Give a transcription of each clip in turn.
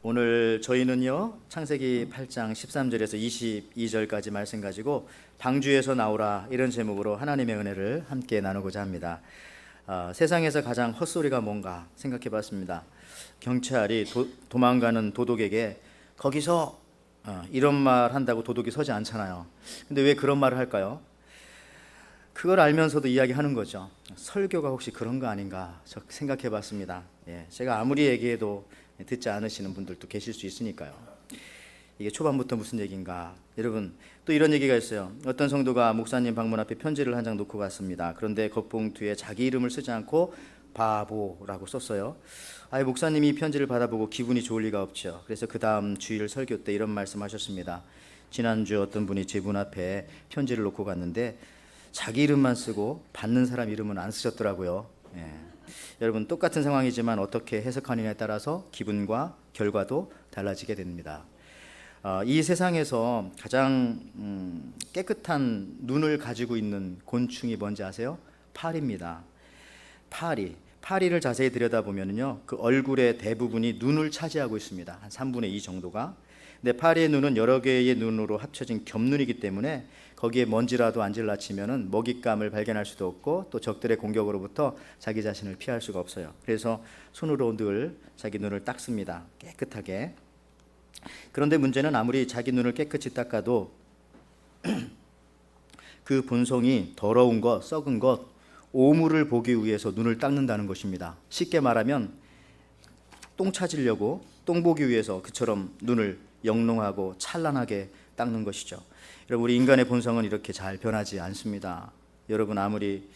오늘 저희는요 창세기 8장 13절에서 22절까지 말씀 가지고 방주에서 나오라 이런 제목으로 하나님의 은혜를 함께 나누고자 합니다. 세상에서 가장 헛소리가 뭔가 생각해 봤습니다. 경찰이 도망가는 도둑에게 거기서 이런 말 한다고 도둑이 서지 않잖아요. 근데 왜 그런 말을 할까요? 그걸 알면서도 이야기하는 거죠. 설교가 혹시 그런 거 아닌가 생각해 봤습니다. 제가 아무리 얘기해도 듣지 않으시는 분들도 계실 수 있으니까요. 이게 초반부터 무슨 얘기인가. 여러분 또 이런 얘기가 있어요. 어떤 성도가 목사님 방문 앞에 편지를 한 장 놓고 갔습니다. 그런데 겉봉투에 자기 이름을 쓰지 않고 바보라고 썼어요. 목사님이 이 편지를 받아보고 기분이 좋을 리가 없죠. 그래서 그 다음 주일 설교 때 이런 말씀하셨습니다. 지난주 어떤 분이 제 문 앞에 편지를 놓고 갔는데 자기 이름만 쓰고 받는 사람 이름은 안 쓰셨더라고요. 여러분 똑같은 상황이지만 어떻게 해석하느냐에 따라서 기분과 결과도 달라지게 됩니다. 이 세상에서 가장 깨끗한 눈을 가지고 있는 곤충이 뭔지 아세요? 파리입니다. 파리를 자세히 들여다보면요 그 얼굴의 대부분이 눈을 차지하고 있습니다. 한 3분의 2 정도가. 근데 파리의 눈은 여러 개의 눈으로 합쳐진 겹눈이기 때문에 거기에 먼지라도 안 질라치면은 먹잇감을 발견할 수도 없고 또 적들의 공격으로부터 자기 자신을 피할 수가 없어요. 그래서 손으로 늘 자기 눈을 닦습니다. 깨끗하게. 그런데 문제는 아무리 자기 눈을 깨끗이 닦아도 그 본성이 더러운 것, 썩은 것, 오물을 보기 위해서 눈을 닦는다는 것입니다. 쉽게 말하면 똥 찾으려고 똥 보기 위해서 그처럼 눈을 영롱하고 찬란하게 닦는 것이죠. 여러분 우리 인간의 본성은 이렇게 잘 변하지 않습니다. 여러분 아무리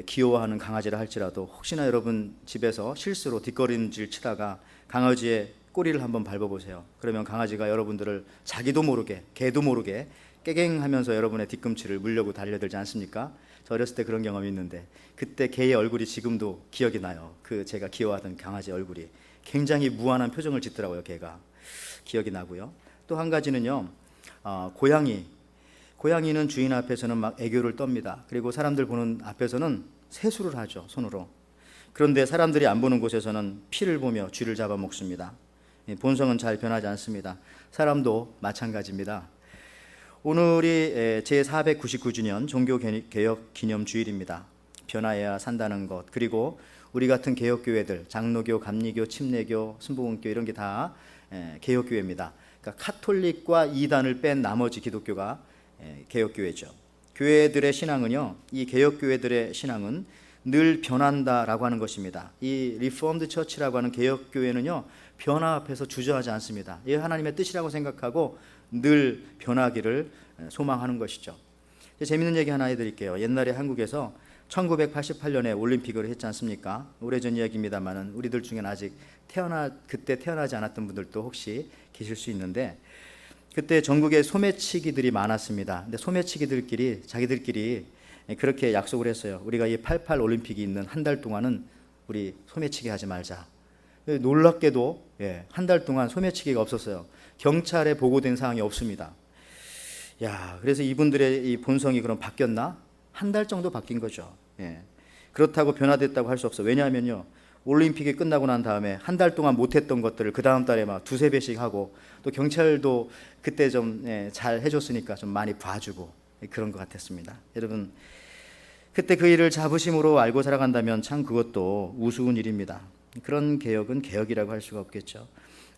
귀여워하는 강아지라 할지라도 혹시나 여러분 집에서 실수로 뒷걸음질 치다가 강아지의 꼬리를 한번 밟아보세요. 그러면 강아지가 여러분들을 자기도 모르게 개도 모르게 깨갱하면서 여러분의 뒤꿈치를 물려고 달려들지 않습니까? 저 어렸을 때 그런 경험이 있는데 그때 개의 얼굴이 지금도 기억이 나요. 그 제가 귀여워하던 강아지 얼굴이 굉장히 무한한 표정을 짓더라고요. 개가 기억이 나고요. 또 한 가지는요 고양이는 주인 앞에서는 막 애교를 떱니다. 그리고 사람들 보는 앞에서는 세수를 하죠, 손으로. 그런데 사람들이 안 보는 곳에서는 피를 보며 쥐를 잡아먹습니다. 본성은 잘 변하지 않습니다. 사람도 마찬가지입니다. 오늘이 제499주년 종교개혁 기념주일입니다. 변화해야 산다는 것, 그리고 우리 같은 개혁교회들, 장로교, 감리교, 침례교, 순복음교 이런 게 다 개혁교회입니다. 그러니까 카톨릭과 이단을 뺀 나머지 기독교가 개혁교회죠. 교회들의 신앙은요, 이 개혁교회들의 신앙은 늘 변한다라고 하는 것입니다. 이 리포엄드 처치라고 하는 개혁교회는요, 변화 앞에서 주저하지 않습니다. 이게 하나님의 뜻이라고 생각하고 늘 변하기를 소망하는 것이죠. 재밌는 얘기 하나 해드릴게요. 옛날에 한국에서 1988년에 올림픽을 했지 않습니까? 오래전 이야기입니다만은 우리들 중에는 아직 그때 태어나지 않았던 분들도 혹시 계실 수 있는데 그때 전국에 소매치기들이 많았습니다. 근데 소매치기들끼리 자기들끼리 그렇게 약속을 했어요. 우리가 이 88 올림픽이 있는 한 달 동안은 우리 소매치기 하지 말자. 놀랍게도 한 달 동안 소매치기가 없었어요. 경찰에 보고된 사항이 없습니다. 그래서 이분들의 이 본성이 그럼 바뀌었나? 한 달 정도 바뀐 거죠. 그렇다고 변화됐다고 할 수 없어요. 왜냐하면요 올림픽이 끝나고 난 다음에 한 달 동안 못했던 것들을 그 다음 달에 막 두세 배씩 하고 또 경찰도 그때 좀 잘 해줬으니까 좀 많이 봐주고 그런 것 같았습니다. 여러분 그때 그 일을 자부심으로 알고 살아간다면 참 그것도 우스운 일입니다. 그런 개혁은 개혁이라고 할 수가 없겠죠.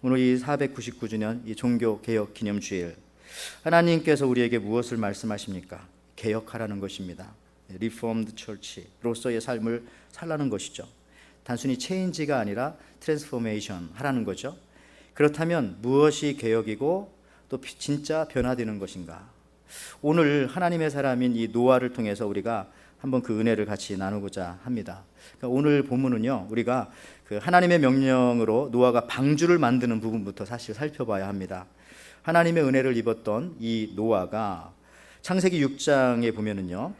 오늘 이 499주년 이 종교개혁 기념주일, 하나님께서 우리에게 무엇을 말씀하십니까? 개혁하라는 것입니다. 리포엄드 처치로서의 삶을 살라는 것이죠. 단순히 체인지가 아니라 트랜스포메이션 하라는 거죠. 그렇다면 무엇이 개혁이고 또 진짜 변화되는 것인가? 오늘 하나님의 사람인 이 노아를 통해서 우리가 한번 그 은혜를 같이 나누고자 합니다. 그러니까 오늘 본문은요 우리가 그 하나님의 명령으로 노아가 방주를 만드는 부분부터 사실 살펴봐야 합니다. 하나님의 은혜를 입었던 이 노아가 창세기 6장에 보면은요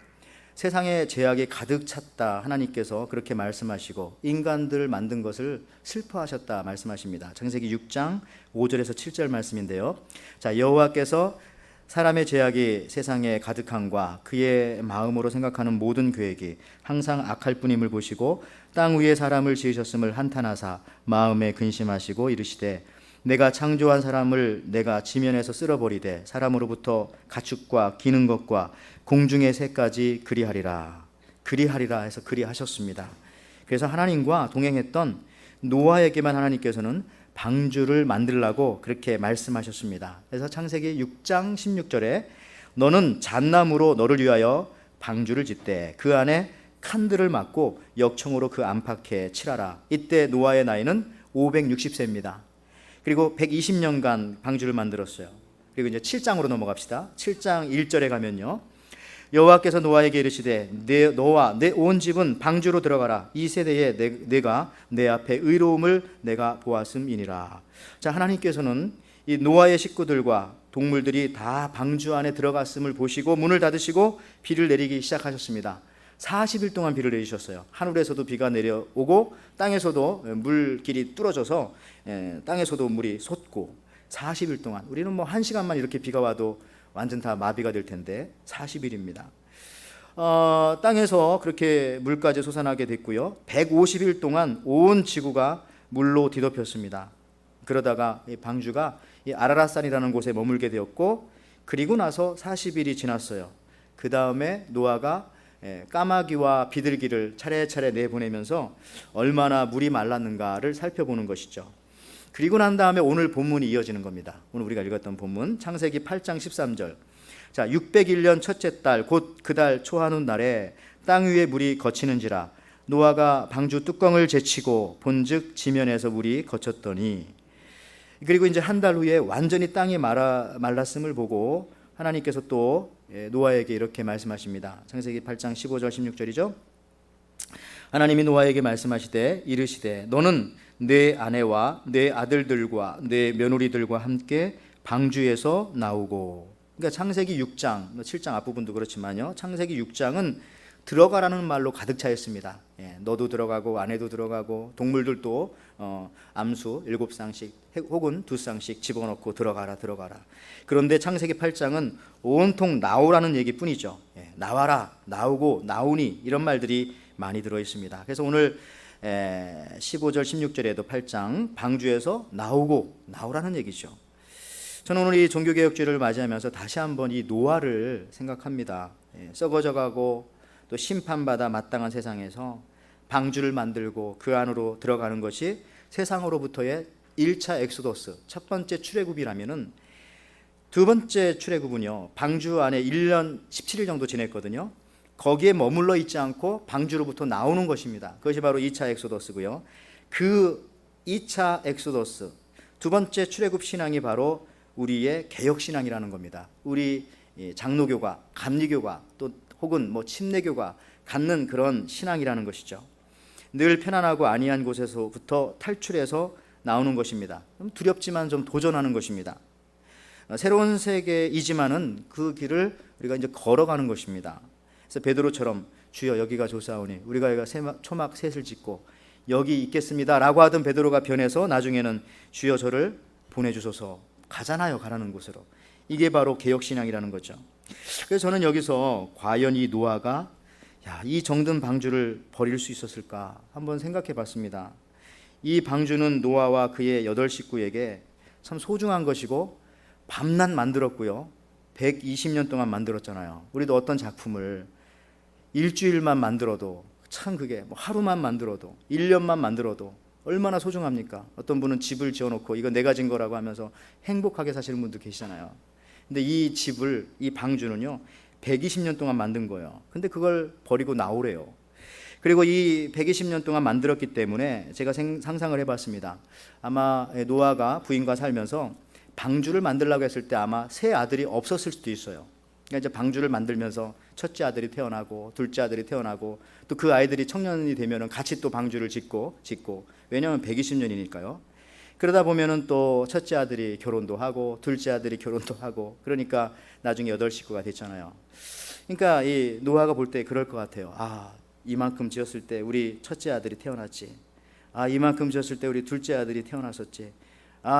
세상에 죄악이 가득 찼다 하나님께서 그렇게 말씀하시고 인간들을 만든 것을 슬퍼하셨다 말씀하십니다. 창세기 6장 5절에서 7절 말씀인데요. 자, 여호와께서 사람의 죄악이 세상에 가득함과 그의 마음으로 생각하는 모든 계획이 항상 악할 뿐임을 보시고 땅 위에 사람을 지으셨음을 한탄하사 마음에 근심하시고 이르시되 내가 창조한 사람을 내가 지면에서 쓸어버리되 사람으로부터 가축과 기는 것과 공중의 새까지 그리하리라. 그리하리라 해서 그리하셨습니다. 그래서 하나님과 동행했던 노아에게만 하나님께서는 방주를 만들라고 그렇게 말씀하셨습니다. 그래서 창세기 6장 16절에 너는 잣나무로 너를 위하여 방주를 짓되 그 안에 칸들을 막고 역청으로 그 안팎에 칠하라. 이때 노아의 나이는 560세입니다. 그리고 120년간 방주를 만들었어요. 그리고 이제 7장으로 넘어갑시다. 7장 1절에 가면요, 여호와께서 노아에게 이르시되 너와 내 온 집은 방주로 들어가라. 이 세대에 내가 내 앞에 의로움을 내가 보았음이니라. 자, 하나님께서는 이 노아의 식구들과 동물들이 다 방주 안에 들어갔음을 보시고 문을 닫으시고 비를 내리기 시작하셨습니다. 40일 동안 비를 내리셨어요. 하늘에서도 비가 내려오고 땅에서도 물길이 뚫어져서 땅에서도 물이 솟고 40일 동안, 우리는 뭐 1시간만 이렇게 비가 와도 완전 다 마비가 될 텐데 40일입니다. 땅에서 그렇게 물까지 솟아나게 됐고요. 150일 동안 온 지구가 물로 뒤덮였습니다. 그러다가 이 방주가 이 아라랏산이라는 곳에 머물게 되었고, 그리고 나서 40일이 지났어요. 그 다음에 노아가 까마귀와 비둘기를 차례차례 내보내면서 얼마나 물이 말랐는가를 살펴보는 것이죠. 그리고 난 다음에 오늘 본문이 이어지는 겁니다. 오늘 우리가 읽었던 본문 창세기 8장 13절. 자, 601년 첫째 달 곧 그 달 초하는 날에 땅 위에 물이 거치는지라 노아가 방주 뚜껑을 제치고 본즉 지면에서 물이 거쳤더니. 그리고 이제 한 달 후에 완전히 땅이 말랐음을 보고 하나님께서 또 노아에게 이렇게 말씀하십니다. 창세기 8장 15절 16절이죠. 하나님이 노아에게 말씀하시되 이르시되 너는 내 아내와 내 아들들과 내 며느리들과 함께 방주에서 나오고. 그러니까 창세기 6장, 7장 앞부분도 그렇지만요, 창세기 6장은 들어가라는 말로 가득 차 있습니다. 너도 들어가고 아내도 들어가고 동물들도 암수 7쌍씩 혹은 2쌍씩 집어넣고 들어가라. 그런데 창세기 8장은 온통 나오라는 얘기뿐이죠. 나와라, 나오고, 나오니 이런 말들이 많이 들어 있습니다. 그래서 오늘 15절 16절에도 8장 방주에서 나오라는 얘기죠. 저는 오늘 이 종교개혁주의를 맞이하면서 다시 한번 이 노아를 생각합니다. 썩어져가고 또 심판받아 마땅한 세상에서 방주를 만들고 그 안으로 들어가는 것이 세상으로부터의 1차 엑소더스, 첫 번째 출애굽이라면은 두 번째 출애굽은요, 방주 안에 1년 17일 정도 지냈거든요. 거기에 머물러 있지 않고 방주로부터 나오는 것입니다. 그것이 바로 2차 엑소더스고요. 그 2차 엑소더스, 두 번째 출애굽 신앙이 바로 우리의 개혁신앙이라는 겁니다. 우리 장로교가, 감리교가 또 혹은 뭐 침례교가 갖는 그런 신앙이라는 것이죠. 늘 편안하고 안이한 곳에서부터 탈출해서 나오는 것입니다. 두렵지만 좀 도전하는 것입니다. 새로운 세계이지만은 그 길을 우리가 이제 걸어가는 것입니다. 그래서 베드로처럼 주여 여기가 좋사오니 우리가 초막 셋을 짓고 여기 있겠습니다라고 하던 베드로가 변해서 나중에는 주여 저를 보내주소서, 가잖아요, 가라는 곳으로. 이게 바로 개혁신앙이라는 거죠. 그래서 저는 여기서 과연 이 노아가 이 정든 방주를 버릴 수 있었을까 한번 생각해 봤습니다. 이 방주는 노아와 그의 8식구에게 참 소중한 것이고 밤낮 만들었고요, 120년 동안 만들었잖아요. 우리도 어떤 작품을 일주일만 만들어도 참 그게 뭐 하루만 만들어도 1년만 만들어도 얼마나 소중합니까? 어떤 분은 집을 지어놓고 이거 내가 진 거라고 하면서 행복하게 사시는 분도 계시잖아요. 근데 이 집을, 이 방주는요 120년 동안 만든 거예요. 근데 그걸 버리고 나오래요. 그리고 이 120년 동안 만들었기 때문에 제가 상상을 해봤습니다. 아마 노아가 부인과 살면서 방주를 만들려고 했을 때 아마 세 아들이 없었을 수도 있어요. 그러니까 이제 방주를 만들면서 첫째 아들이 태어나고 둘째 아들이 태어나고 또 그 아이들이 청년이 되면은 같이 또 방주를 짓고 왜냐하면 120년이니까요. 그러다 보면은 또 첫째 아들이 결혼도 하고 둘째 아들이 결혼도 하고 그러니까 나중에 8식구가 됐잖아요. 그러니까 이 노아가 볼 때 그럴 것 같아요. 이만큼 지었을 때 우리 첫째 아들이 태어났지. 이만큼 지었을 때 우리 둘째 아들이 태어났었지.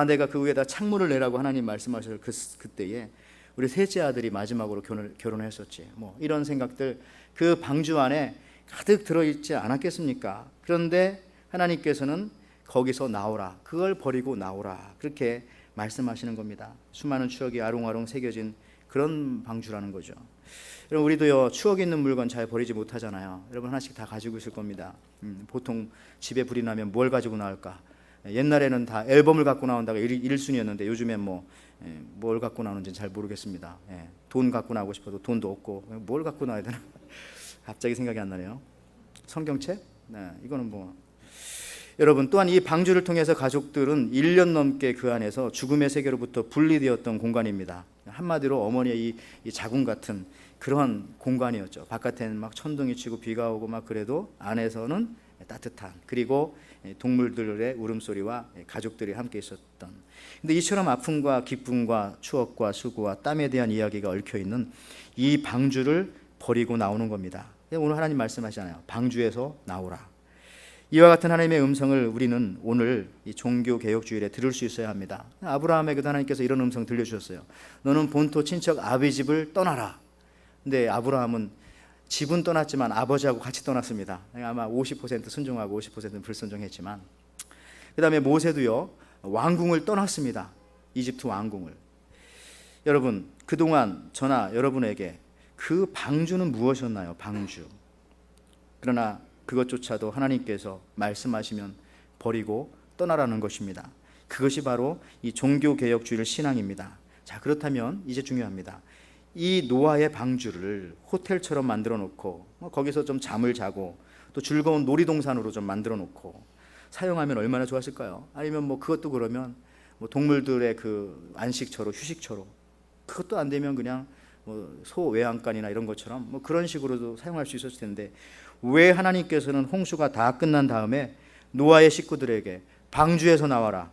내가 그 위에다 창문을 내라고 하나님 말씀하실 그때에 우리 셋째 아들이 마지막으로 결혼을 했었지. 뭐 이런 생각들 그 방주 안에 가득 들어있지 않았겠습니까? 그런데 하나님께서는 거기서 나오라. 그걸 버리고 나오라. 그렇게 말씀하시는 겁니다. 수많은 추억이 아롱아롱 새겨진 그런 방주라는 거죠. 여러분, 우리도요, 추억 있는 물건 잘 버리지 못하잖아요. 여러분, 하나씩 다 가지고 있을 겁니다. 보통 집에 불이 나면 뭘 가지고 나올까? 옛날에는 다 앨범을 갖고 나온다가 1순위였는데 요즘엔 뭘 갖고 나오는지는 잘 모르겠습니다. 돈 갖고 나오고 싶어도 돈도 없고 뭘 갖고 나와야 되나? 갑자기 생각이 안 나네요. 성경책? 이거는 여러분, 또한 이 방주를 통해서 가족들은 1년 넘게 그 안에서 죽음의 세계로부터 분리되었던 공간입니다. 한마디로 어머니의 이 자궁 같은 그런 공간이었죠. 바깥에는 막 천둥이 치고 비가 오고 막 그래도 안에서는 따뜻한, 그리고 동물들의 울음소리와 가족들이 함께 있었던. 근데 이처럼 아픔과 기쁨과 추억과 수고와 땀에 대한 이야기가 얽혀있는 이 방주를 버리고 나오는 겁니다. 오늘 하나님 말씀하시잖아요. 방주에서 나오라. 이와 같은 하나님의 음성을 우리는 오늘 이 종교개혁주일에 들을 수 있어야 합니다. 아브라함에게도 하나님께서 이런 음성 들려주셨어요. 너는 본토 친척 아비 집을 떠나라. 근데 아브라함은 집은 떠났지만 아버지하고 같이 떠났습니다. 아마 50% 순종하고 50%는 불순종했지만, 그 다음에 모세도요, 왕궁을 떠났습니다. 이집트 왕궁을. 여러분, 그동안 저나 여러분에게 그 방주는 무엇이었나요? 방주. 그러나 그것조차도 하나님께서 말씀하시면 버리고 떠나라는 것입니다. 그것이 바로 이 종교개혁주의 신앙입니다. 자, 그렇다면 이제 중요합니다. 이 노아의 방주를 호텔처럼 만들어 놓고 거기서 좀 잠을 자고 또 즐거운 놀이동산으로 좀 만들어 놓고 사용하면 얼마나 좋았을까요? 아니면 그것도 그러면 동물들의 그 안식처로, 휴식처로, 그것도 안 되면 그냥 소외양간이나 이런 것처럼 그런 식으로도 사용할 수 있었을 텐데, 왜 하나님께서는 홍수가 다 끝난 다음에 노아의 식구들에게 방주에서 나와라,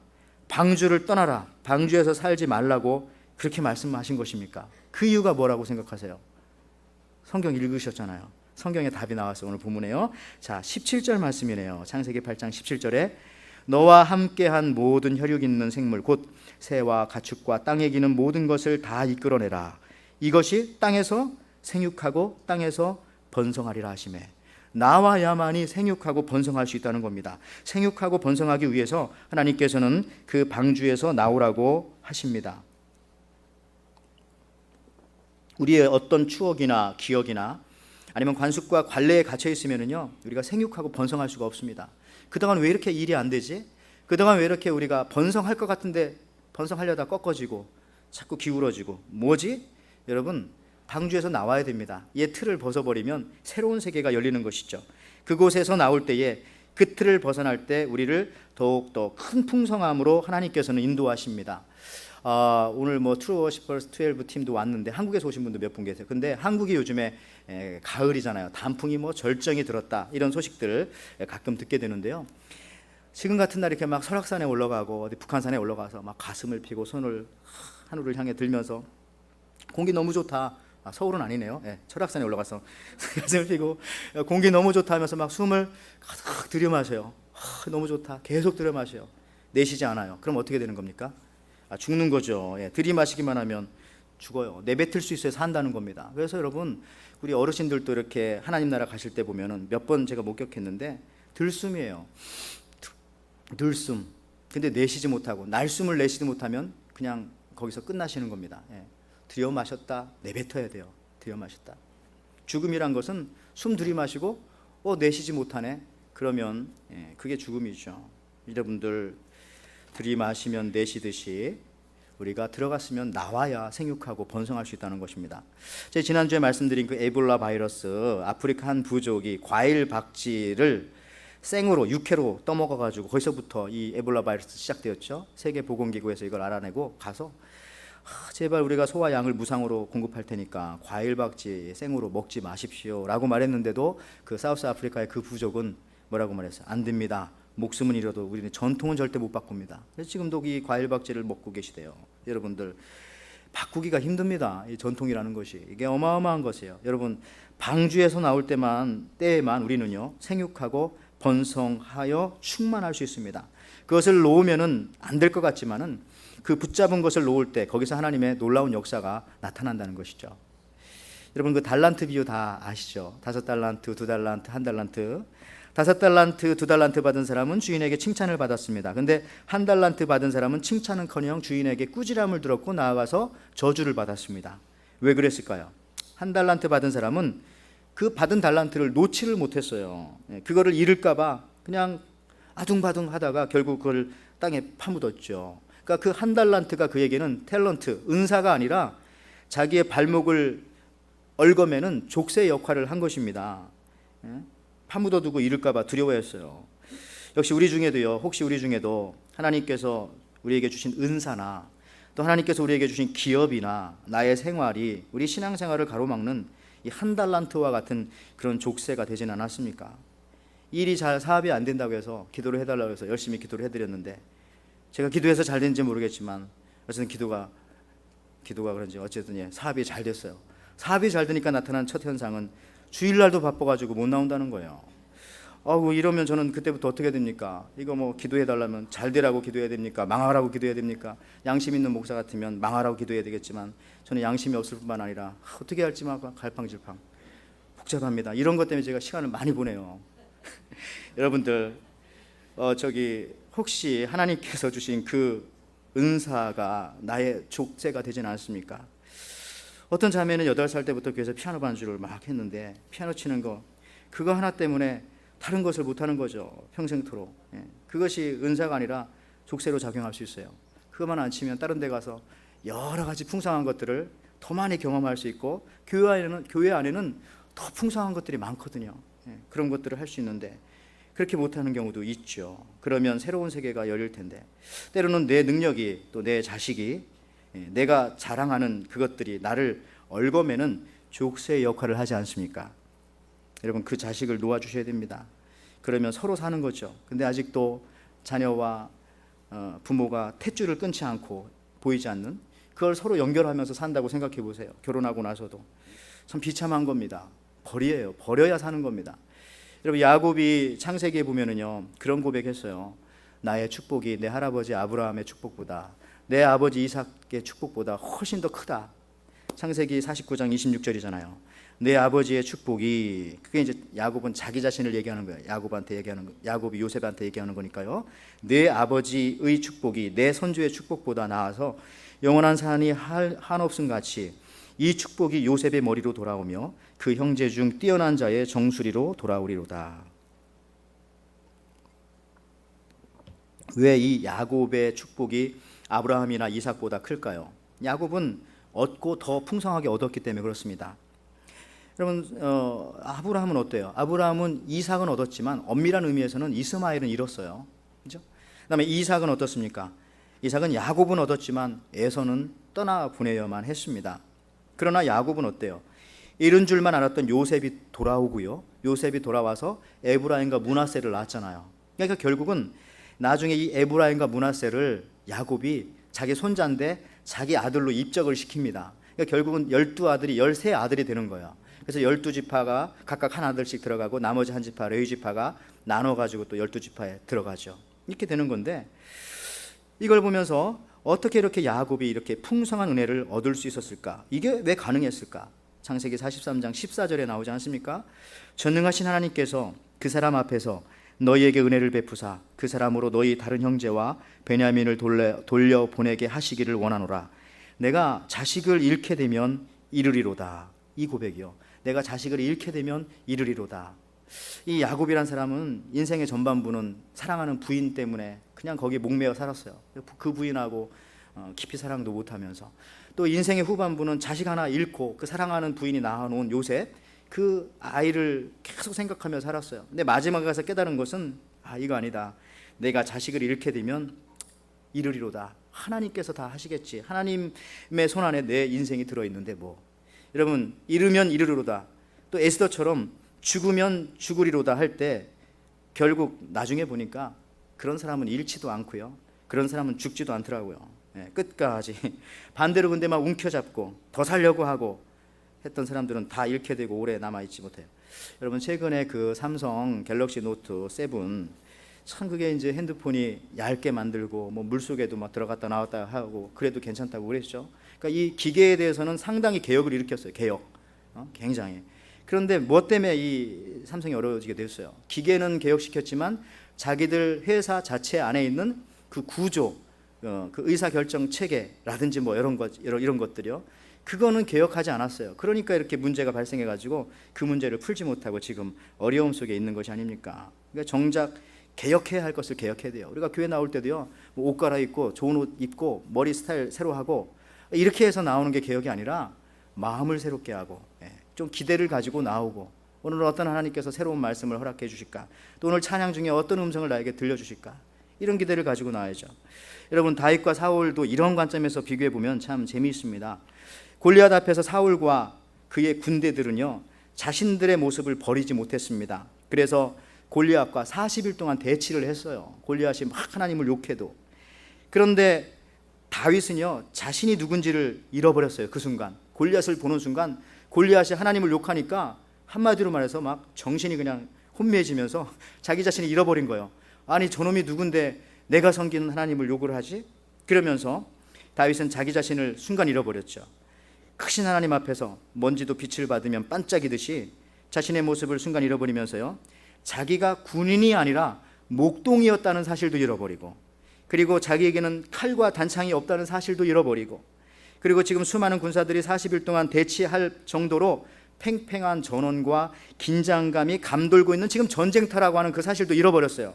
방주를 떠나라, 방주에서 살지 말라고 그렇게 말씀하신 것입니까? 그 이유가 뭐라고 생각하세요? 성경 읽으셨잖아요. 성경에 답이 나왔어요. 오늘 본문에요. 자, 17절 말씀이네요. 창세기 8장 17절에 너와 함께한 모든 혈육 있는 생물 곧 새와 가축과 땅에 기는 모든 것을 다 이끌어내라. 이것이 땅에서 생육하고 땅에서 번성하리라 하시매. 나와야만이 생육하고 번성할 수 있다는 겁니다. 생육하고 번성하기 위해서 하나님께서는 그 방주에서 나오라고 하십니다. 우리의 어떤 추억이나 기억이나 아니면 관습과 관례에 갇혀 있으면요, 우리가 생육하고 번성할 수가 없습니다. 그동안 왜 이렇게 일이 안 되지? 그동안 왜 이렇게 우리가 번성할 것 같은데 번성하려다 꺾어지고 자꾸 기울어지고 뭐지? 여러분, 방주에서 나와야 됩니다. 이 틀을 벗어버리면 새로운 세계가 열리는 것이죠. 그곳에서 나올 때에, 그 틀을 벗어날 때 우리를 더욱더 큰 풍성함으로 하나님께서는 인도하십니다. 오늘 트루 워시퍼스 12 팀도 왔는데 한국에서 오신 분도 몇 분 계세요. 근데 한국이 요즘에 가을이잖아요. 단풍이 절정이 들었다, 이런 소식들을 가끔 듣게 되는데요. 지금 같은 날 이렇게 막 설악산에 올라가고 어디 북한산에 올라가서 막 가슴을 펴고 손을 하늘을 향해 들면서 공기 너무 좋다. 서울은 아니네요. 설악산에 올라가서 가슴을 펴고 공기 너무 좋다 하면서 막 숨을 가득 들여마셔요. 너무 좋다. 계속 들여마셔요. 내쉬지 않아요. 그럼 어떻게 되는 겁니까? 죽는 거죠. 들이마시기만 하면 죽어요. 내뱉을 수 있어야 산다는 겁니다. 그래서 여러분, 우리 어르신들도 이렇게 하나님 나라 가실 때 보면은 몇 번 제가 목격했는데 들숨이에요. 들숨. 근데 내쉬지 못하고 날숨을 내쉬지 못하면 그냥 거기서 끝나시는 겁니다. 들여 마셨다 내뱉어야 돼요. 들여 마셨다. 죽음이란 것은 숨 들이마시고 내쉬지 못하네. 그러면 그게 죽음이죠. 여러분들, 들이마시면 내쉬듯이 우리가 들어갔으면 나와야 생육하고 번성할 수 있다는 것입니다. 제가 지난주에 말씀드린 그 에볼라 바이러스, 아프리카 한 부족이 과일 박쥐를 생으로, 육회로 떠먹어가지고 거기서부터 이 에볼라 바이러스 시작되었죠. 세계보건기구에서 이걸 알아내고 가서 제발 우리가 소와 양을 무상으로 공급할 테니까 과일 박쥐 생으로 먹지 마십시오 라고 말했는데도 그 사우스 아프리카의 그 부족은 뭐라고 말했어요? 안 됩니다. 목숨은 잃어도 우리는 전통은 절대 못 바꿉니다. 그래서 지금도 이 과일 박쥐를 먹고 계시대요. 여러분들, 바꾸기가 힘듭니다. 이 전통이라는 것이, 이게 어마어마한 것이에요. 여러분, 방주에서 나올 때에만 우리는요, 생육하고 번성하여 충만할 수 있습니다. 그것을 놓으면은 안 될 것 같지만은 그 붙잡은 것을 놓을 때 거기서 하나님의 놀라운 역사가 나타난다는 것이죠. 여러분, 그 달란트 비유 다 아시죠? 5달란트, 2달란트, 1달란트. 5달란트, 2달란트 받은 사람은 주인에게 칭찬을 받았습니다. 근데 1달란트 받은 사람은 칭찬은커녕 주인에게 꾸지람을 들었고 나아가서 저주를 받았습니다. 왜 그랬을까요? 1달란트 받은 사람은 그 받은 달란트를 놓지를 못했어요. 그거를 잃을까 봐 그냥 아둥바둥 하다가 결국 그걸 땅에 파묻었죠. 그러니까 그 1달란트가 그에게는 탤런트, 은사가 아니라 자기의 발목을 얽어매는 족쇄 역할을 한 것입니다. 파묻어두고 잃을까 봐 두려워했어요. 역시 우리 중에도요, 혹시 우리 중에도 하나님께서 우리에게 주신 은사나 또 하나님께서 우리에게 주신 기업이나 나의 생활이 우리 신앙생활을 가로막는 이 1달란트와 같은 그런 족쇄가 되진 않았습니까? 일이 잘 사업이 안 된다고 해서 기도를 해달라고 해서 열심히 기도를 해드렸는데 제가 기도해서 잘 된지 모르겠지만 어쨌든 기도가 그런지 어쨌든 사업이 잘 됐어요. 사업이 잘 되니까 나타난 첫 현상은 주일날도 바빠가지고 못 나온다는 거예요. 이러면 저는 그때부터 어떻게 됩니까? 이거 뭐 기도해달라면 잘 되라고 기도해야 됩니까? 망하라고 기도해야 됩니까? 양심 있는 목사 같으면 망하라고 기도해야 되겠지만 저는 양심이 없을 뿐만 아니라 어떻게 할지 막 갈팡질팡 복잡합니다. 이런 것 때문에 제가 시간을 많이 보내요. 여러분들 혹시 하나님께서 주신 그 은사가 나의 족쇄가 되진 않습니까? 어떤 자매는 8살 때부터 교회에서 피아노 반주를 막 했는데 피아노 치는 거 그거 하나 때문에 다른 것을 못하는 거죠. 평생토록. 그것이 은사가 아니라 족쇄로 작용할 수 있어요. 그것만 안 치면 다른 데 가서 여러 가지 풍성한 것들을 더 많이 경험할 수 있고 교회 안에는 더 풍성한 것들이 많거든요. 그런 것들을 할 수 있는데 그렇게 못하는 경우도 있죠. 그러면 새로운 세계가 열릴 텐데 때로는 내 능력이 또 내 자식이 내가 자랑하는 그것들이 나를 얽어매는 족쇄의 역할을 하지 않습니까? 여러분 그 자식을 놓아주셔야 됩니다. 그러면 서로 사는 거죠. 근데 아직도 자녀와 부모가 탯줄을 끊지 않고 보이지 않는 그걸 서로 연결하면서 산다고 생각해 보세요. 결혼하고 나서도 참 비참한 겁니다. 버려야 사는 겁니다. 여러분 야곱이 창세기에 보면은요 그런 고백했어요. 나의 축복이 내 할아버지 아브라함의 축복보다 내 아버지 이삭의 축복보다 훨씬 더 크다. 창세기 49장 26절이잖아요. 내 아버지의 축복이 그게 이제 야곱은 자기 자신을 얘기하는 거예요. 야곱이 요셉한테 얘기하는 거니까요. 내 아버지의 축복이 내 선조의 축복보다 나아서 영원한 산이 한없음 같이 이 축복이 요셉의 머리로 돌아오며 그 형제 중 뛰어난 자의 정수리로 돌아오리로다. 왜 이 야곱의 축복이 아브라함이나 이삭보다 클까요? 야곱은 얻고 더 풍성하게 얻었기 때문에 그렇습니다. 여러분 아브라함은 어때요? 아브라함은 이삭은 얻었지만 엄밀한 의미에서는 이스마엘은 잃었어요. 그렇죠? 그다음에 이삭은 어떻습니까? 이삭은 야곱은 얻었지만 에서는 떠나 보내야만 했습니다. 그러나 야곱은 어때요? 잃은 줄만 알았던 요셉이 돌아오고요. 요셉이 돌아와서 에브라임과 므낫세를 낳았잖아요. 그러니까 결국은 나중에 이 에브라임과 므낫세를 야곱이 자기 손자인데 자기 아들로 입적을 시킵니다. 그러니까 결국은 12아들이 13아들이 되는 거예요. 그래서 12지파가 각각 한 아들씩 들어가고 나머지 한 지파 레위지파가 나눠가지고 또 12지파에 들어가죠. 이렇게 되는 건데 이걸 보면서 어떻게 이렇게 야곱이 이렇게 풍성한 은혜를 얻을 수 있었을까? 이게 왜 가능했을까? 창세기 43장 14절에 나오지 않습니까? 전능하신 하나님께서 그 사람 앞에서 너희에게 은혜를 베푸사 그 사람으로 너희 다른 형제와 베냐민을 돌려 보내게 하시기를 원하노라. 내가 자식을 잃게 되면 이르리로다. 이 고백이요. 내가 자식을 잃게 되면 이르리로다. 이 야곱이란 사람은 인생의 전반부는 사랑하는 부인 때문에 그냥 거기에 목매어 살았어요. 그 부인하고 깊이 사랑도 못하면서 또 인생의 후반부는 자식 하나 잃고 그 사랑하는 부인이 낳아놓은 요셉 그 아이를 계속 생각하며 살았어요. 근데 마지막에 가서 깨달은 것은 이거 아니다. 내가 자식을 잃게 되면 이르리로다. 하나님께서 다 하시겠지. 하나님의 손 안에 내 인생이 들어있는데 뭐. 여러분 잃으면 이르리로다. 또 에스더처럼 죽으면 죽으리로다 할 때 결국 나중에 보니까 그런 사람은 잃지도 않고요. 그런 사람은 죽지도 않더라고요. 끝까지 반대로 근데 막 움켜잡고 더 살려고 하고 했던 사람들은 다 잃게 되고 오래 남아있지 못해요. 여러분 최근에 그 삼성 갤럭시 노트 7 참 그게 이제 핸드폰이 얇게 만들고 뭐 물속에도 막 들어갔다 나왔다 하고 그래도 괜찮다고 그랬죠. 그러니까 이 기계에 대해서는 상당히 개혁을 일으켰어요. 개혁 굉장히. 그런데 뭐 때문에 이 삼성이 어려워지게 됐어요? 기계는 개혁시켰지만 자기들 회사 자체 안에 있는 그 구조, 그 의사결정 체계라든지 뭐 이런 것들이요, 그거는 개혁하지 않았어요. 그러니까 이렇게 문제가 발생해가지고 그 문제를 풀지 못하고 지금 어려움 속에 있는 것이 아닙니까? 그러니까 정작 개혁해야 할 것을 개혁해야 돼요. 우리가 교회 나올 때도요, 뭐 옷 갈아입고 좋은 옷 입고 머리 스타일 새로 하고 이렇게 해서 나오는 게 개혁이 아니라 마음을 새롭게 하고 좀 기대를 가지고 나오고, 오늘은 어떤 하나님께서 새로운 말씀을 허락해 주실까, 또 오늘 찬양 중에 어떤 음성을 나에게 들려주실까, 이런 기대를 가지고 나와야죠. 여러분, 다윗과 사울도 이런 관점에서 비교해 보면 참 재미있습니다. 골리앗 앞에서 사울과 그의 군대들은요, 자신들의 모습을 버리지 못했습니다. 그래서 골리앗과 40일 동안 대치를 했어요. 골리앗이 막 하나님을 욕해도. 그런데 다윗은요, 자신이 누군지를 잃어버렸어요. 그 순간, 골리앗을 보는 순간 골리앗이 하나님을 욕하니까 한마디로 말해서 막 정신이 그냥 혼미해지면서 자기 자신을 잃어버린 거예요. 아니, 저놈이 누군데 내가 섬기는 하나님을 욕을 하지? 그러면서 다윗은 자기 자신을 순간 잃어버렸죠. 크신 하나님 앞에서 먼지도 빛을 받으면 반짝이듯이 자신의 모습을 순간 잃어버리면서요, 자기가 군인이 아니라 목동이었다는 사실도 잃어버리고, 그리고 자기에게는 칼과 단창이 없다는 사실도 잃어버리고, 그리고 지금 수많은 군사들이 40일 동안 대치할 정도로 팽팽한 전원과 긴장감이 감돌고 있는 지금 전쟁터라고 하는 그 사실도 잃어버렸어요.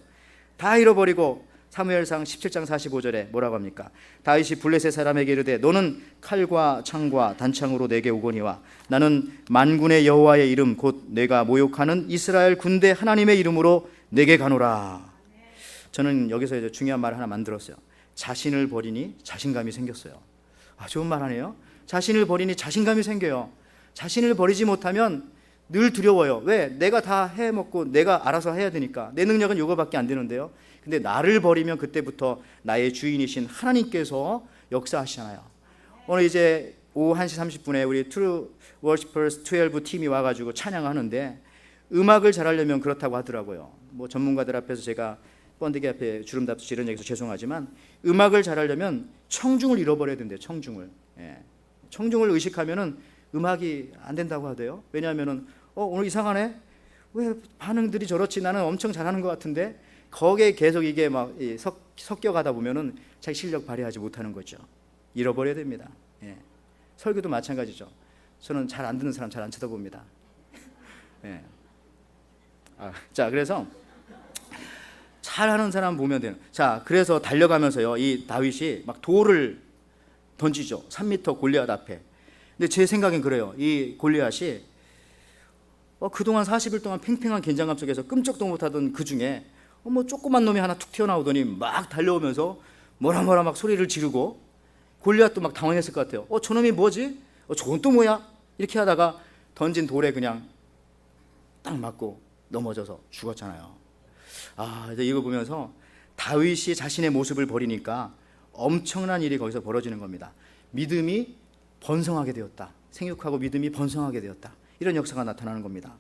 다 잃어버리고 사무엘상 17장 45절에 뭐라고 합니까? 다윗이 블레셋 사람에게 이르되 너는 칼과 창과 단창으로 내게 오거니와 나는 만군의 여호와의 이름 곧 내가 모욕하는 이스라엘 군대 하나님의 이름으로 내게 가노라. 저는 여기서 이제 중요한 말 하나 만들었어요. 자신을 버리니 자신감이 생겼어요. 좋은 말 하네요. 자신을 버리니 자신감이 생겨요. 자신을 버리지 못하면 늘 두려워요. 왜? 내가 다 해먹고 내가 알아서 해야 되니까. 내 능력은 이거밖에 안 되는데요. 근데 나를 버리면 그때부터 나의 주인이신 하나님께서 역사하시잖아요. 오늘 이제 오후 1시 30분에 우리 True Worshipers 12 팀이 와가지고 찬양하는데, 음악을 잘하려면 그렇다고 하더라고요. 뭐 전문가들 앞에서 제가 번데기 앞에 주름답듯이 이런 얘기해서 죄송하지만, 음악을 잘하려면 청중을 잃어버려야 된대요. 청중을. 청중을 의식하면은 음악이 안 된다고 하대요. 왜냐하면은 오늘 이상하네. 왜 반응들이 저렇지? 나는 엄청 잘하는 것 같은데. 거기에 계속 이게 막 섞여가다 보면은 자기 실력 발휘하지 못하는 거죠. 잃어버려야 됩니다. 설교도 마찬가지죠. 저는 잘 안 듣는 사람 잘 안 쳐다봅니다. 자, 그래서 잘하는 사람 보면 돼요. 자, 그래서 달려가면서요, 이 다윗이 막 돌을 던지죠. 3m 골리앗 앞에. 근데 제 생각엔 그래요. 이 골리앗이 그동안 40일 동안 팽팽한 긴장감 속에서 끔찍도 못하던 그 중에 뭐 조그만 놈이 하나 툭 튀어나오더니 막 달려오면서 뭐라 막 소리를 지르고, 골리앗도 막 당황했을 것 같아요. 저놈이 뭐지? 저건 또 뭐야? 이렇게 하다가 던진 돌에 그냥 딱 맞고 넘어져서 죽었잖아요. 이제 이거 보면서 다윗이 자신의 모습을 버리니까 엄청난 일이 거기서 벌어지는 겁니다. 믿음이 번성하게 되었다. 생육하고 믿음이 번성하게 되었다. 이런 역사가 나타나는 겁니다.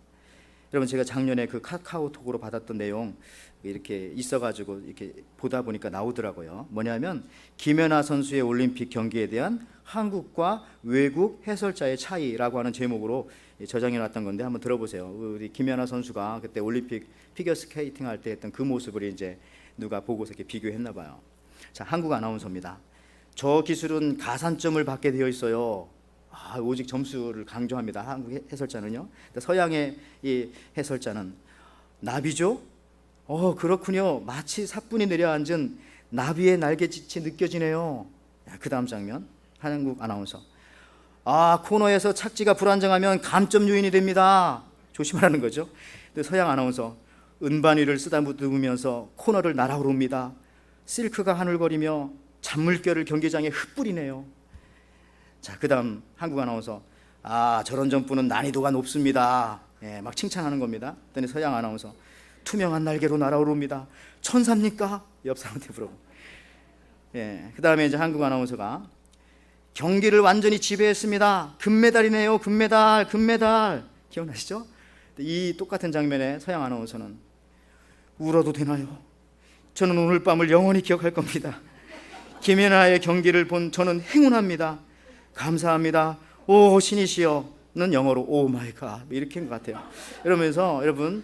여러분, 제가 작년에 그 카카오톡으로 받았던 내용 이렇게 있어가지고 이렇게 보다 보니까 나오더라고요. 뭐냐면 김연아 선수의 올림픽 경기에 대한 한국과 외국 해설자의 차이라고 하는 제목으로 저장해 놨던 건데 한번 들어보세요. 우리 김연아 선수가 그때 올림픽 피겨 스케이팅 할 때 했던 그 모습을 이제 누가 보고서 이렇게 비교했나 봐요. 자, 한국 아나운서입니다. 저 기술은 가산점을 받게 되어 있어요. 오직 점수를 강조합니다. 한국 해설자는요. 서양의 이 해설자는 나비죠? 그렇군요. 마치 사뿐히 내려앉은 나비의 날갯짓이 느껴지네요. 그 다음 장면, 한국 아나운서. 코너에서 착지가 불안정하면 감점 요인이 됩니다. 조심하라는 거죠. 서양 아나운서, 은반위를 쓰다듬으면서 코너를 날아오릅니다. 실크가 하늘거리며 잔물결을 경기장에 흩뿌리네요. 자, 그 다음 한국 아나운서, 저런 점프는 난이도가 높습니다. 막 칭찬하는 겁니다. 그랬더니 서양 아나운서, 투명한 날개로 날아오릅니다. 천사입니까? 옆 사람한테 물어보고. 그 다음에 이제 한국 아나운서가 경기를 완전히 지배했습니다. 금메달이네요. 금메달. 기억나시죠? 이 똑같은 장면에 서양 아나운서는 울어도 되나요? 저는 오늘 밤을 영원히 기억할 겁니다. 김연아의 경기를 본 저는 행운합니다. 감사합니다. 오 신이시여, 영어로 오 마이 갓 이렇게 한 것 같아요. 이러면서 여러분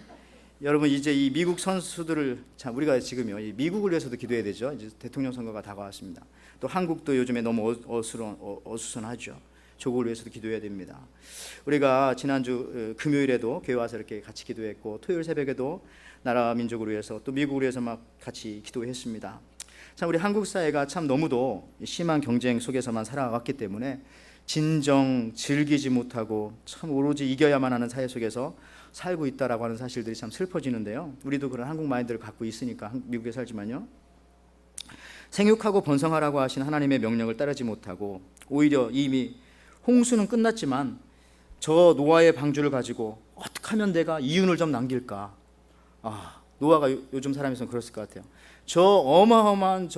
이제 이 미국 선수들을 참 우리가 지금요 이 미국을 위해서도 기도해야 되죠. 이제 대통령 선거가 다가왔습니다. 또 한국도 요즘에 너무 어수선하죠. 조국을 위해서도 기도해야 됩니다. 우리가 지난주 금요일에도 교회 와서 이렇게 같이 기도했고 토요일 새벽에도 나라 민족을 위해서 또 미국을 위해서 막 같이 기도했습니다. 참 우리 한국 사회가 참 너무도 심한 경쟁 속에서만 살아왔기 때문에 진정 즐기지 못하고 참 오로지 이겨야만 하는 사회 속에서 살고 있다라고 하는 사실들이 참 슬퍼지는데요. 우리도 그런 한국 마인드를 갖고 있으니까 미국에 살지만요. 생육하고 번성하라고 하신 하나님의 명령을 따르지 못하고 오히려 이미 홍수는 끝났지만 저 노아의 방주를 가지고 어떻게 하면 내가 이윤을 좀 남길까? 노아가 요즘 사람이서는 그랬을 것 같아요. 저 어마어마한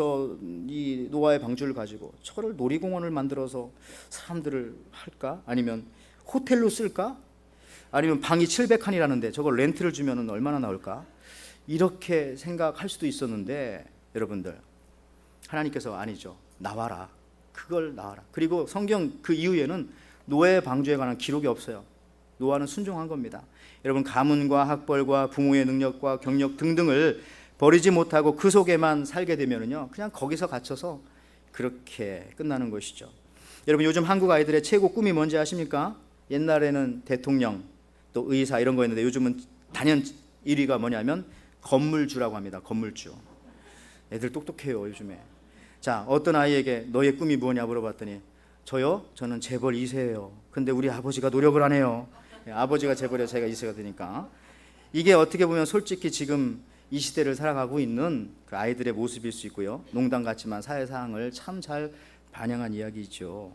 이 노아의 방주를 가지고 저를 놀이공원을 만들어서 사람들을 할까? 아니면 호텔로 쓸까? 아니면 방이 700칸이라는데 저걸 렌트를 주면 얼마나 나올까? 이렇게 생각할 수도 있었는데 여러분들 하나님께서 아니죠. 나와라. 그걸 나와라. 그리고 성경 그 이후에는 노아의 방주에 관한 기록이 없어요. 노아는 순종한 겁니다. 여러분 가문과 학벌과 부모의 능력과 경력 등등을 버리지 못하고 그 속에만 살게 되면은요 그냥 거기서 갇혀서 그렇게 끝나는 것이죠. 여러분 요즘 한국 아이들의 최고 꿈이 뭔지 아십니까? 옛날에는 대통령 또 의사 이런 거였는데 요즘은 단연 1위가 뭐냐면 건물주라고 합니다. 건물주. 애들 똑똑해요 요즘에. 자, 어떤 아이에게 너의 꿈이 뭐냐 물어봤더니 저요? 저는 재벌 2세예요. 근데 우리 아버지가 노력을 안 해요. 아버지가 재벌이라 제가 2세가 되니까. 이게 어떻게 보면 솔직히 지금 이 시대를 살아가고 있는 그 아이들의 모습일 수 있고요. 농담 같지만 사회상을 참 잘 반영한 이야기죠.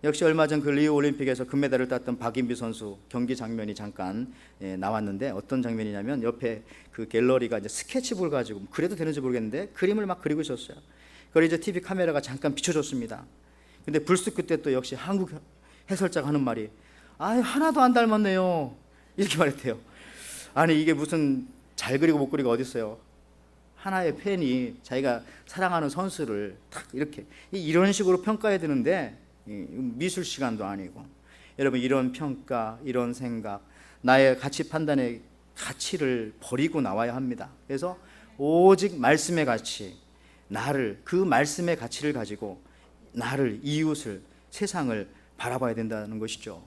역시 얼마 전 그 리우 올림픽에서 금메달을 땄던 박인비 선수 경기 장면이 잠깐 나왔는데 어떤 장면이냐면 옆에 그 갤러리가 이제 스케치북을 가지고 그래도 되는지 모르겠는데 그림을 막 그리고 있었어요. 그걸 이제 TV 카메라가 잠깐 비춰줬습니다. 근데 불쑥 그때 또 역시 한국 해설자가 하는 말이 하나도 안 닮았네요. 이렇게 말했대요. 아니 이게 무슨 잘 그리고 못 그리고 어디 있어요. 하나의 팬이 자기가 사랑하는 선수를 딱 이렇게 이런 식으로 평가해야 되는데 미술 시간도 아니고 여러분 이런 평가 이런 생각 나의 가치 판단의 가치를 버리고 나와야 합니다. 그래서 오직 말씀의 가치 나를 그 말씀의 가치를 가지고 나를 이웃을 세상을 바라봐야 된다는 것이죠.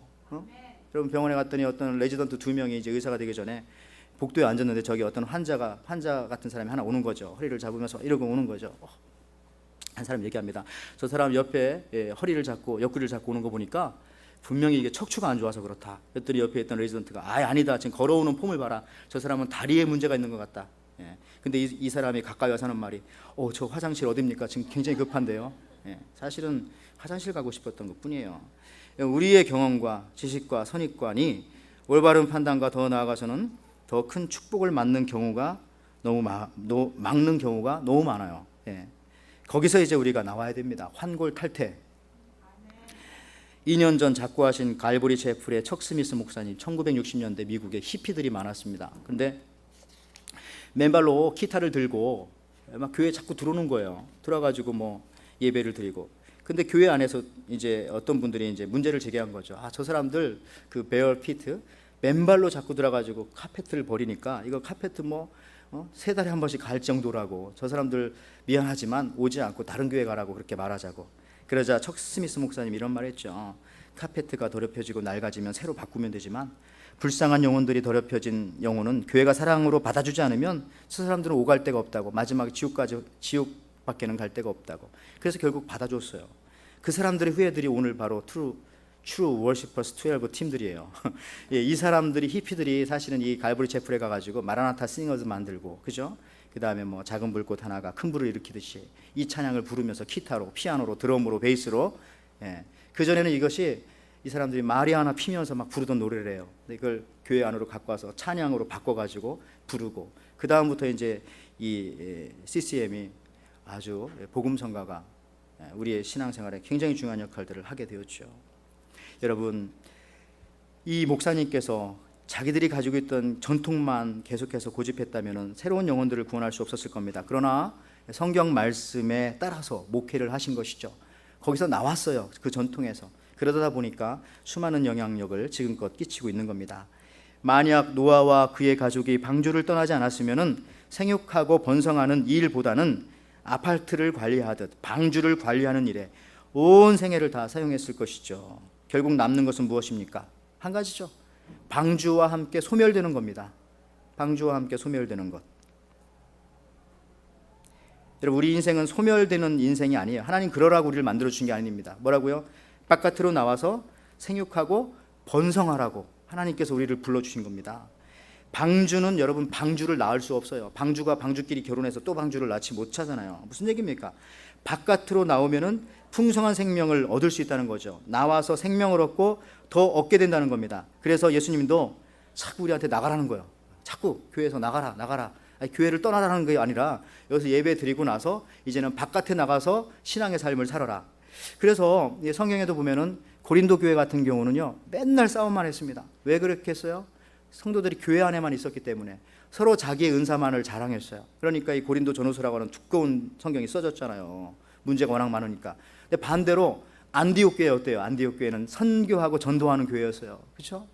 여러분 병원에 갔더니 어떤 레지던트 2명이 이제 의사가 되기 전에 복도에 앉았는데 저기 어떤 환자 같은 사람이 하나 오는 거죠. 허리를 잡으면서 이러고 오는 거죠. 한 사람 얘기합니다. 저 사람 옆에 허리를 잡고 옆구리를 잡고 오는 거 보니까 분명히 이게 척추가 안 좋아서 그렇다. 그랬더니 옆에 있던 레지던트가 아니다. 지금 걸어오는 폼을 봐라. 저 사람은 다리에 문제가 있는 것 같다. 근데 이 사람이 가까이 와서 하는 말이 저 화장실 어딥니까? 지금 굉장히 급한데요. 사실은 화장실 가고 싶었던 것뿐이에요. 우리의 경험과 지식과 선입관이 올바른 판단과 더 나아가서는 더 큰 축복을 막는 경우가 막는 경우가 너무 많아요. 거기서 이제 우리가 나와야 됩니다. 환골탈태. 2년 전 작고하신 갈보리 채플의 척 스미스 목사님 1960년대 미국에 히피들이 많았습니다. 근데 맨발로 기타를 들고 막 교회에 자꾸 들어오는 거예요. 들어가지고 뭐 예배를 드리고. 근데 교회 안에서 이제 어떤 분들이 이제 문제를 제기한 거죠. 저 사람들 그 베어 피트 맨발로 자꾸 들어가지고 카페트를 버리니까 이거 카페트 세 달에 한 번씩 갈 정도라고 저 사람들 미안하지만 오지 않고 다른 교회 가라고 그렇게 말하자고. 그러자 척 스미스 목사님 이런 말 했죠. 카페트가 더럽혀지고 낡아지면 새로 바꾸면 되지만 불쌍한 영혼들이 더럽혀진 영혼은 교회가 사랑으로 받아주지 않으면 저 사람들은 오갈 데가 없다고 마지막에 지옥밖에는 갈 데가 없다고. 그래서 결국 받아줬어요. 그 사람들의 후예들이 오늘 바로 True Worshippers 12 팀들이에요. 이 사람들이 히피들이 사실은 이 갈보리 채플에 가가지고 마라나타 싱어즈 만들고 그죠? 그 다음에 뭐 작은 불꽃 하나가 큰 불을 일으키듯이 이 찬양을 부르면서 기타로 피아노로 드럼으로 베이스로 그 전에는 이것이 이 사람들이 마리아나 피면서 막 부르던 노래를 해요. 이걸 교회 안으로 갖고 와서 찬양으로 바꿔가지고 부르고 그 다음부터 이제 이 CCM이 아주 복음성가가 우리의 신앙생활에 굉장히 중요한 역할들을 하게 되었죠. 여러분 이 목사님께서 자기들이 가지고 있던 전통만 계속해서 고집했다면 새로운 영혼들을 구원할 수 없었을 겁니다. 그러나 성경 말씀에 따라서 목회를 하신 것이죠. 거기서 나왔어요. 그 전통에서. 그러다 보니까 수많은 영향력을 지금껏 끼치고 있는 겁니다. 만약 노아와 그의 가족이 방주를 떠나지 않았으면 생육하고 번성하는 이 일보다는 아파트를 관리하듯 방주를 관리하는 일에 온 생애를 다 사용했을 것이죠. 결국 남는 것은 무엇입니까? 한 가지죠. 방주와 함께 소멸되는 겁니다. 방주와 함께 소멸되는 것. 여러분, 우리 인생은 소멸되는 인생이 아니에요. 하나님 그러라고 우리를 만들어주신 게 아닙니다. 뭐라고요? 바깥으로 나와서 생육하고 번성하라고 하나님께서 우리를 불러주신 겁니다. 방주는 여러분 방주를 낳을 수 없어요. 방주가 방주끼리 결혼해서 또 방주를 낳지 못하잖아요. 무슨 얘기입니까? 바깥으로 나오면은 풍성한 생명을 얻을 수 있다는 거죠. 나와서 생명을 얻고 더 얻게 된다는 겁니다. 그래서 예수님도 자꾸 우리한테 나가라는 거예요. 자꾸 교회에서 나가라. 아니, 교회를 떠나라는 게 아니라 여기서 예배 드리고 나서 이제는 바깥에 나가서 신앙의 삶을 살아라. 그래서 성경에도 보면은 고린도 교회 같은 경우는요, 맨날 싸움만 했습니다. 왜 그렇게 했어요? 성도들이 교회 안에만 있었기 때문에 서로 자기의 은사만을 자랑했어요. 그러니까 이 고린도 전후서라고 하는 두꺼운 성경이 써졌잖아요. 문제가 워낙 많으니까. 근데 반대로 안디옥 교회 어때요? 안디옥 교회는 선교하고 전도하는 교회였어요. 그렇죠?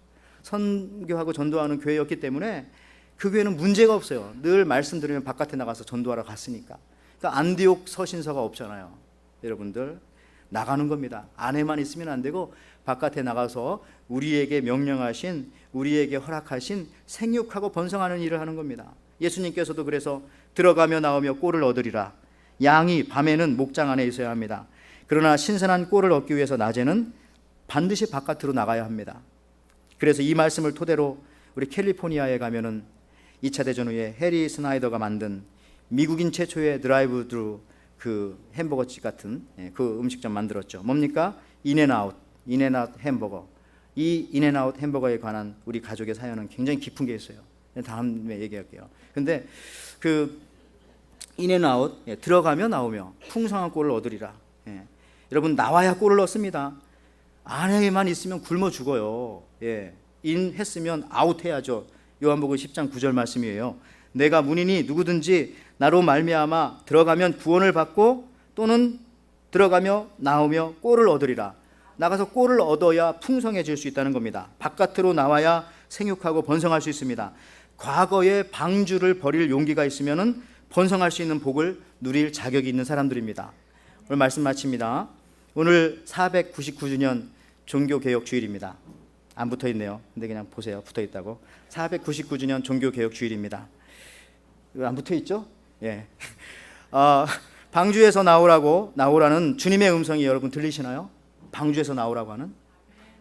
선교하고 전도하는 교회였기 때문에 그 교회는 문제가 없어요. 늘 말씀드리면 바깥에 나가서 전도하러 갔으니까. 그러니까 안디옥 서신서가 없잖아요. 여러분들 나가는 겁니다. 안에만 있으면 안 되고 바깥에 나가서 우리에게 명령하신, 우리에게 허락하신 생육하고 번성하는 일을 하는 겁니다. 예수님께서도 그래서 들어가며 나오며 꼴을 얻으리라. 양이 밤에는 목장 안에 있어야 합니다. 그러나 신선한 꼴을 얻기 위해서 낮에는 반드시 바깥으로 나가야 합니다. 그래서 이 말씀을 토대로 우리 캘리포니아에 가면은 2차 대전 후에 해리 스나이더가 만든 미국인 최초의 드라이브 드루 그 햄버거집 같은 그 음식점 만들었죠. 뭡니까? 인앤아웃 햄버거. 이 인앤아웃 햄버거에 관한 우리 가족의 사연은 굉장히 깊은 게 있어요. 다음에 얘기할게요. 근데 그 인앤아웃 들어가며 나오며 풍성한 꼴을 얻으리라. 여러분 나와야 꼴을 얻습니다. 안에만 있으면 굶어 죽어요. 인 했으면 아웃 해야죠. 요한복음 10장 9절 말씀이에요. 내가 문이니 누구든지 나로 말미암아 들어가면 구원을 받고 또는 들어가며 나오며 꼴을 얻으리라. 나가서 꼴을 얻어야 풍성해질 수 있다는 겁니다. 바깥으로 나와야 생육하고 번성할 수 있습니다. 과거에 방주를 버릴 용기가 있으면 번성할 수 있는 복을 누릴 자격이 있는 사람들입니다. 오늘 말씀 마칩니다. 오늘 499주년 종교개혁주일입니다. 안 붙어있네요. 근데 그냥 보세요. 붙어있다고. 499주년 종교개혁주일입니다. 안 붙어있죠? 방주에서 나오라는 주님의 음성이 여러분 들리시나요? 방주에서 나오라고 하는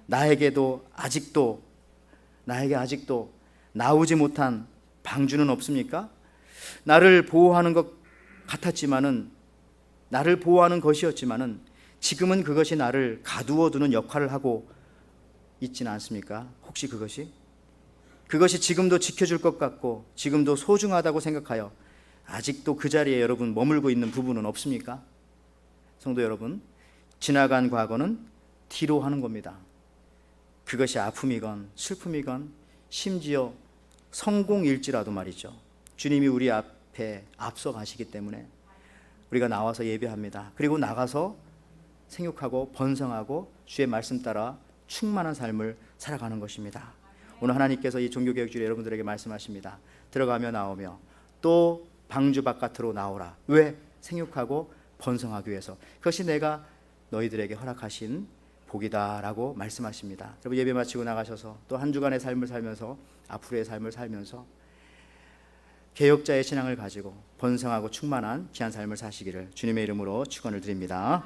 나에게 아직도 나오지 못한 방주는 없습니까? 나를 보호하는 것 같았지만은, 나를 보호하는 것이었지만은 지금은 그것이 나를 가두어 두는 역할을 하고 있지는 않습니까? 혹시 그것이 지금도 지켜줄 것 같고 지금도 소중하다고 생각하여 아직도 그 자리에 여러분 머물고 있는 부분은 없습니까? 성도 여러분, 지나간 과거는 뒤로 하는 겁니다. 그것이 아픔이건 슬픔이건 심지어 성공일지라도 말이죠. 주님이 우리 앞에 앞서 가시기 때문에 우리가 나와서 예배합니다. 그리고 나가서 생육하고 번성하고 주의 말씀 따라 충만한 삶을 살아가는 것입니다. 오늘 하나님께서 이 종교개혁주일에 여러분들에게 말씀하십니다. 들어가며 나오며 또 방주 바깥으로 나오라. 왜? 생육하고 번성하기 위해서. 그것이 내가 너희들에게 허락하신 복이다라고 말씀하십니다. 여러분 예배 마치고 나가셔서 또 한 주간의 삶을 살면서 앞으로의 삶을 살면서 개혁자의 신앙을 가지고 번성하고 충만한 귀한 삶을 사시기를 주님의 이름으로 축원을 드립니다.